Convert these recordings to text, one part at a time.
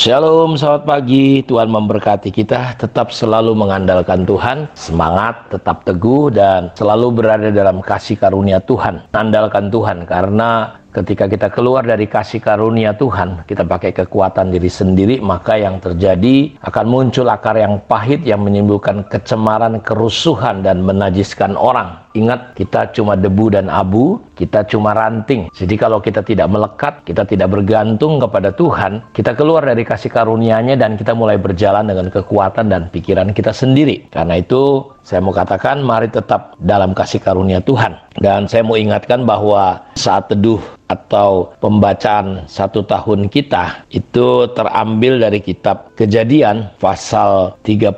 Shalom, selamat pagi. Tuhan memberkati kita. Tetap selalu mengandalkan Tuhan, semangat, tetap teguh, dan selalu berada dalam kasih karunia Tuhan. Andalkan Tuhan, karena ketika kita keluar dari kasih karunia Tuhan, kita pakai kekuatan diri sendiri, maka yang terjadi akan muncul akar yang pahit yang menimbulkan kecemaran, kerusuhan, dan menajiskan orang. Ingat, kita cuma debu dan abu, kita cuma ranting. Jadi kalau kita tidak melekat, kita tidak bergantung kepada Tuhan, kita keluar dari kasih karunia-Nya dan kita mulai berjalan dengan kekuatan dan pikiran kita sendiri. Karena itu, saya mau katakan, mari tetap dalam kasih karunia Tuhan. Dan saya mau ingatkan bahwa saat teduh atau pembacaan 1 tahun kita itu terambil dari kitab Kejadian pasal 35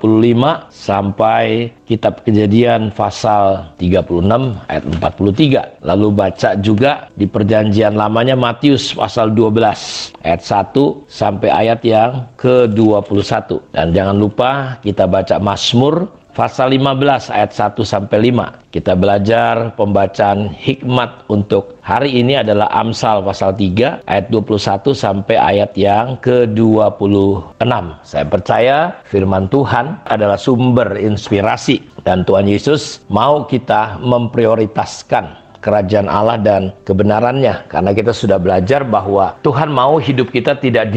sampai kitab Kejadian pasal 36 ayat 43. Lalu baca juga di perjanjian lamanya Matius pasal 12 ayat 1 sampai ayat yang ke-21. Dan jangan lupa kita baca Mazmur pasal 15 ayat 1 sampai 5. Kita belajar pembacaan hikmat untuk hari ini adalah Amsal pasal 3 ayat 21 sampai ayat yang ke-26. Saya percaya firman Tuhan adalah sumber inspirasi dan Tuhan Yesus mau kita memprioritaskan kerajaan Allah dan kebenarannya, karena kita sudah belajar bahwa Tuhan mau hidup kita tidak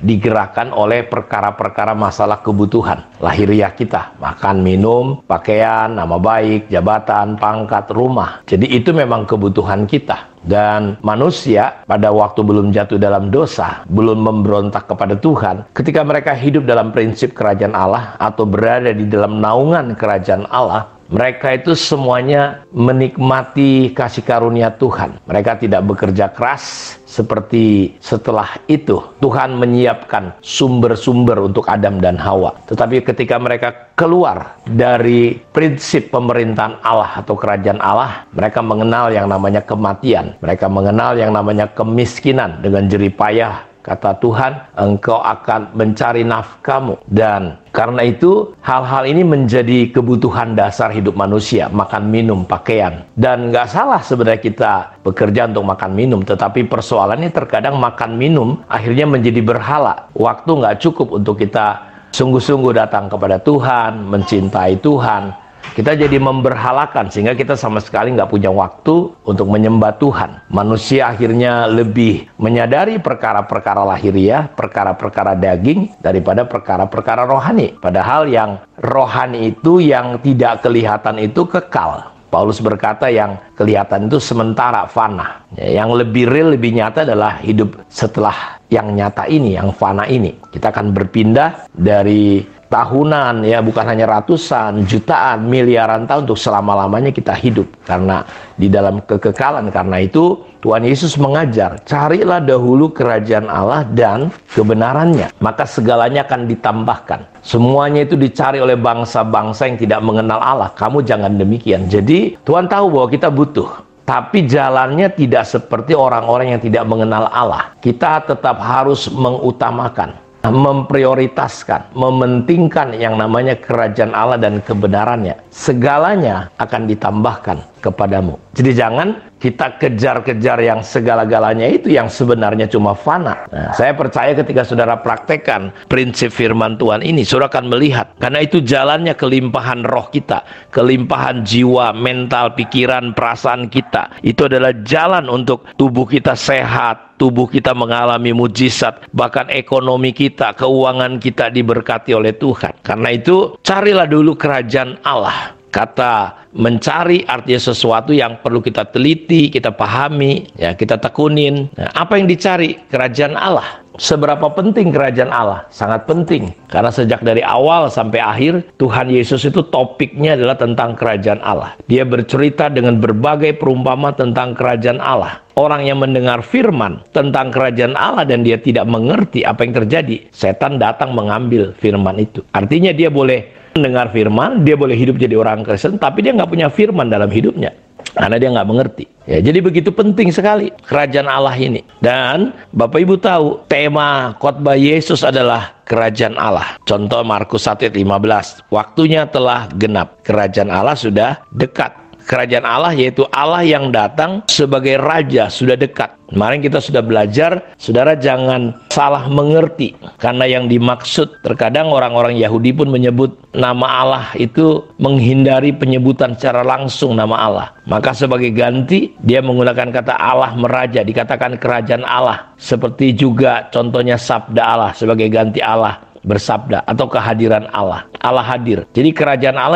digerakkan oleh perkara-perkara masalah kebutuhan lahiriah kita, makan, minum, pakaian, nama baik, jabatan, pangkat, rumah. Jadi itu memang kebutuhan kita. Dan manusia pada waktu belum jatuh dalam dosa, belum memberontak kepada Tuhan, ketika mereka hidup dalam prinsip kerajaan Allah atau berada di dalam naungan kerajaan Allah, mereka itu semuanya menikmati kasih karunia Tuhan. Mereka tidak bekerja keras seperti setelah itu Tuhan menyiapkan sumber-sumber untuk Adam dan Hawa. Tetapi ketika mereka keluar dari prinsip pemerintahan Allah atau kerajaan Allah, mereka mengenal yang namanya kematian. Mereka mengenal yang namanya kemiskinan. Dengan jerih payah kata Tuhan, engkau akan mencari nafkahmu. Dan karena itu, hal-hal ini menjadi kebutuhan dasar hidup manusia. Makan, minum, pakaian. Dan nggak salah sebenarnya kita bekerja untuk makan, minum. Tetapi persoalannya terkadang makan, minum akhirnya menjadi berhala. Waktu nggak cukup untuk kita sungguh-sungguh datang kepada Tuhan, mencintai Tuhan. Kita jadi memberhalakan sehingga kita sama sekali nggak punya waktu untuk menyembah Tuhan. Manusia akhirnya lebih menyadari perkara-perkara lahiriah, perkara-perkara daging daripada perkara-perkara rohani. Padahal yang rohani itu, yang tidak kelihatan itu kekal. Paulus berkata yang kelihatan itu sementara, fana. Yang lebih real, lebih nyata adalah hidup setelah yang nyata ini, yang fana ini. Kita akan berpindah dari tahunan, ya, bukan hanya ratusan, jutaan, miliaran tahun untuk selama-lamanya kita hidup karena di dalam kekekalan. Karena itu Tuhan Yesus mengajar, carilah dahulu kerajaan Allah dan kebenarannya, maka segalanya akan ditambahkan. Semuanya itu dicari oleh bangsa-bangsa yang tidak mengenal Allah. Kamu jangan demikian. Jadi Tuhan tahu bahwa kita butuh, tapi jalannya tidak seperti orang-orang yang tidak mengenal Allah. Kita tetap harus mengutamakan, memprioritaskan, mementingkan yang namanya kerajaan Allah dan kebenarannya. Segalanya akan ditambahkan kepadamu. Jadi jangan kita kejar-kejar yang segala-galanya itu yang sebenarnya cuma fana. Nah, saya percaya ketika saudara praktekkan prinsip firman Tuhan ini, saudara akan melihat. Karena itu jalannya kelimpahan roh kita, kelimpahan jiwa, mental, pikiran, perasaan kita. Itu adalah jalan untuk tubuh kita sehat, tubuh kita mengalami mujizat, bahkan ekonomi kita, keuangan kita diberkati oleh Tuhan. Karena itu, carilah dulu kerajaan Allah. Kata mencari artinya sesuatu yang perlu kita teliti, kita pahami, ya, kita tekunin. Nah, apa yang dicari? Kerajaan Allah. Seberapa penting kerajaan Allah? Sangat penting. Karena sejak dari awal sampai akhir, Tuhan Yesus itu topiknya adalah tentang kerajaan Allah. Dia bercerita dengan berbagai perumpamaan tentang kerajaan Allah. Orang yang mendengar firman tentang kerajaan Allah dan dia tidak mengerti apa yang terjadi, setan datang mengambil firman itu. Artinya dia boleh mendengar firman, dia boleh hidup jadi orang Kristen, tapi dia nggak punya firman dalam hidupnya. Karena dia nggak mengerti. Ya, jadi begitu penting sekali kerajaan Allah ini. Dan Bapak Ibu tahu, tema khotbah Yesus adalah kerajaan Allah. Contoh Markus 1:15. Waktunya telah genap. Kerajaan Allah sudah dekat. Kerajaan Allah yaitu Allah yang datang sebagai Raja, sudah dekat. Kemarin kita sudah belajar, saudara jangan salah mengerti. Karena yang dimaksud, terkadang orang-orang Yahudi pun menyebut nama Allah itu menghindari penyebutan secara langsung nama Allah. Maka sebagai ganti, dia menggunakan kata Allah meraja, dikatakan kerajaan Allah. Seperti juga contohnya sabda Allah sebagai ganti Allah bersabda atau kehadiran Allah. Allah hadir. Jadi kerajaan Allah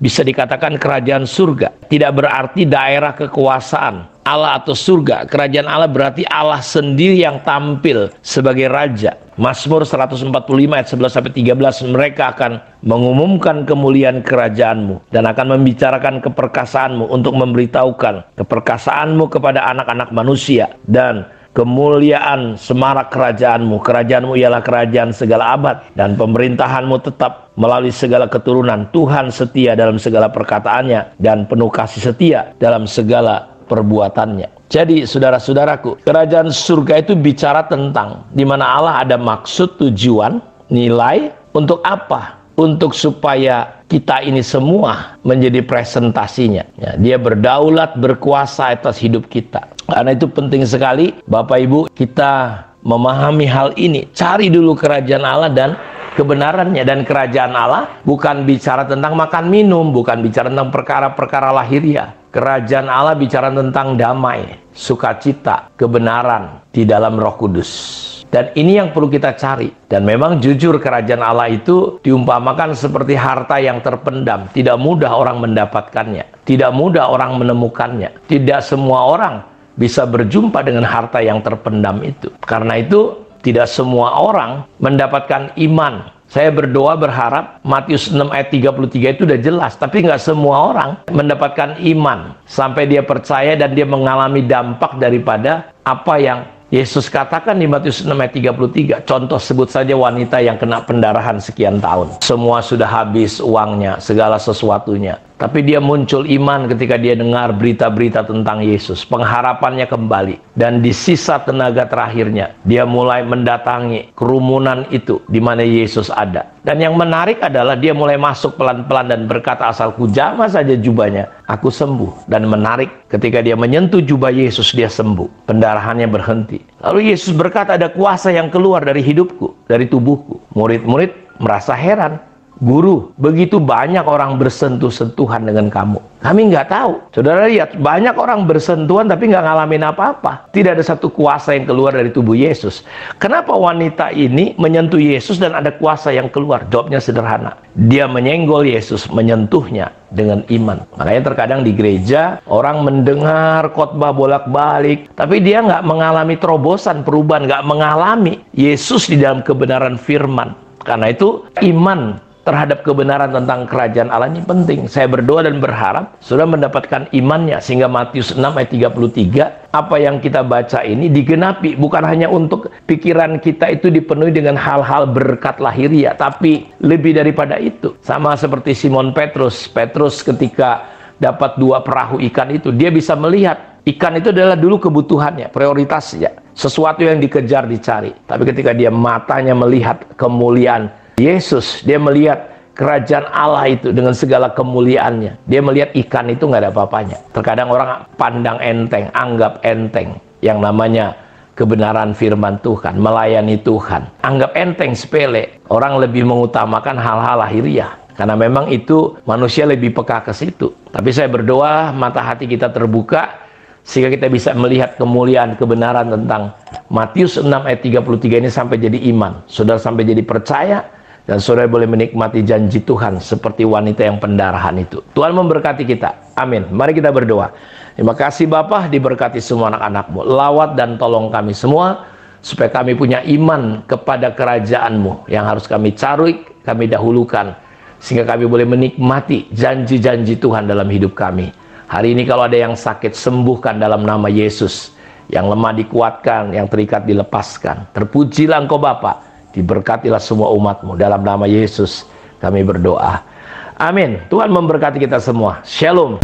bisa dikatakan kerajaan surga. Tidak berarti daerah kekuasaan Allah atau surga. Kerajaan Allah berarti Allah sendiri yang tampil sebagai raja. Mazmur 145 ayat 11-13, mereka akan mengumumkan kemuliaan kerajaanmu dan akan membicarakan keperkasaanmu untuk memberitahukan keperkasaanmu kepada anak-anak manusia dan kemuliaan semarak kerajaanmu. Kerajaanmu ialah kerajaan segala abad dan pemerintahanmu tetap melalui segala keturunan. Tuhan setia dalam segala perkataannya dan penuh kasih setia dalam segala perbuatannya. Jadi saudara-saudaraku, kerajaan surga itu bicara tentang di mana Allah ada maksud, tujuan, nilai, untuk apa? Untuk supaya kita ini semua menjadi presentasinya. Ya, dia berdaulat, berkuasa atas hidup kita. Karena itu penting sekali Bapak Ibu kita memahami hal ini. Cari dulu kerajaan Allah dan kebenarannya. Dan kerajaan Allah bukan bicara tentang makan minum, bukan bicara tentang perkara-perkara lahiriah. Kerajaan Allah bicara tentang damai, sukacita, kebenaran di dalam Roh Kudus. Dan ini yang perlu kita cari. Dan memang jujur kerajaan Allah itu diumpamakan seperti harta yang terpendam. Tidak mudah orang mendapatkannya. Tidak mudah orang menemukannya. Tidak semua orang bisa berjumpa dengan harta yang terpendam itu. Karena itu tidak semua orang mendapatkan iman. Saya berdoa berharap Matius 6 ayat 33 itu udah jelas. Tapi nggak semua orang mendapatkan iman. Sampai dia percaya dan dia mengalami dampak daripada apa yang Yesus katakan di Matius 6 ayat 33. Contoh sebut saja wanita yang kena pendarahan sekian tahun. Semua sudah habis uangnya, segala sesuatunya. Tapi dia muncul iman ketika dia dengar berita-berita tentang Yesus. Pengharapannya kembali. Dan di sisa tenaga terakhirnya, dia mulai mendatangi kerumunan itu di mana Yesus ada. Dan yang menarik adalah dia mulai masuk pelan-pelan dan berkata, asalku jamah saja jubahnya, aku sembuh. Dan menarik, ketika dia menyentuh jubah Yesus, dia sembuh. Pendarahannya berhenti. Lalu Yesus berkata, ada kuasa yang keluar dari hidupku, dari tubuhku. Murid-murid merasa heran. Guru, begitu banyak orang bersentuh-sentuhan dengan kamu. Kami nggak tahu. Saudara lihat, banyak orang bersentuhan tapi nggak ngalamin apa-apa. Tidak ada satu kuasa yang keluar dari tubuh Yesus. Kenapa wanita ini menyentuh Yesus dan ada kuasa yang keluar? Jawabnya sederhana. Dia menyenggol Yesus, menyentuhnya dengan iman. Makanya terkadang di gereja, orang mendengar khotbah bolak-balik, tapi dia nggak mengalami terobosan, perubahan, nggak mengalami Yesus di dalam kebenaran firman. Karena itu, iman terhadap kebenaran tentang kerajaan Allah ini penting. Saya berdoa dan berharap sudah mendapatkan imannya sehingga Matius 6 ayat 33 apa yang kita baca ini digenapi, bukan hanya untuk pikiran kita itu dipenuhi dengan hal-hal berkat lahiriah, tapi lebih daripada itu. Sama seperti Simon Petrus ketika dapat 2 perahu ikan itu, dia bisa melihat ikan itu adalah dulu kebutuhannya, prioritasnya, sesuatu yang dikejar, dicari. Tapi ketika dia matanya melihat kemuliaan Yesus, dia melihat kerajaan Allah itu dengan segala kemuliaannya. Dia melihat ikan itu nggak ada apa-apanya. Terkadang orang pandang enteng, anggap enteng yang namanya kebenaran firman Tuhan, melayani Tuhan. Anggap enteng, sepele. Orang lebih mengutamakan hal-hal lahiriah. Karena memang itu manusia lebih peka ke situ. Tapi saya berdoa mata hati kita terbuka sehingga kita bisa melihat kemuliaan kebenaran tentang Matius 6 ayat 33 ini sampai jadi iman. Saudara sampai jadi percaya. Dan saudara boleh menikmati janji Tuhan seperti wanita yang pendarahan itu. Tuhan memberkati kita. Amin. Mari kita berdoa. Terima kasih Bapa, diberkati semua anak-anak-Mu. Lawat dan tolong kami semua, supaya kami punya iman kepada kerajaan-Mu yang harus kami cari, kami dahulukan. Sehingga kami boleh menikmati janji-janji Tuhan dalam hidup kami. Hari ini kalau ada yang sakit, sembuhkan dalam nama Yesus. Yang lemah dikuatkan, yang terikat dilepaskan. Terpujilah Engkau Bapa. Diberkatilah semua umat-Mu. Dalam nama Yesus kami berdoa. Amin. Tuhan memberkati kita semua. Shalom.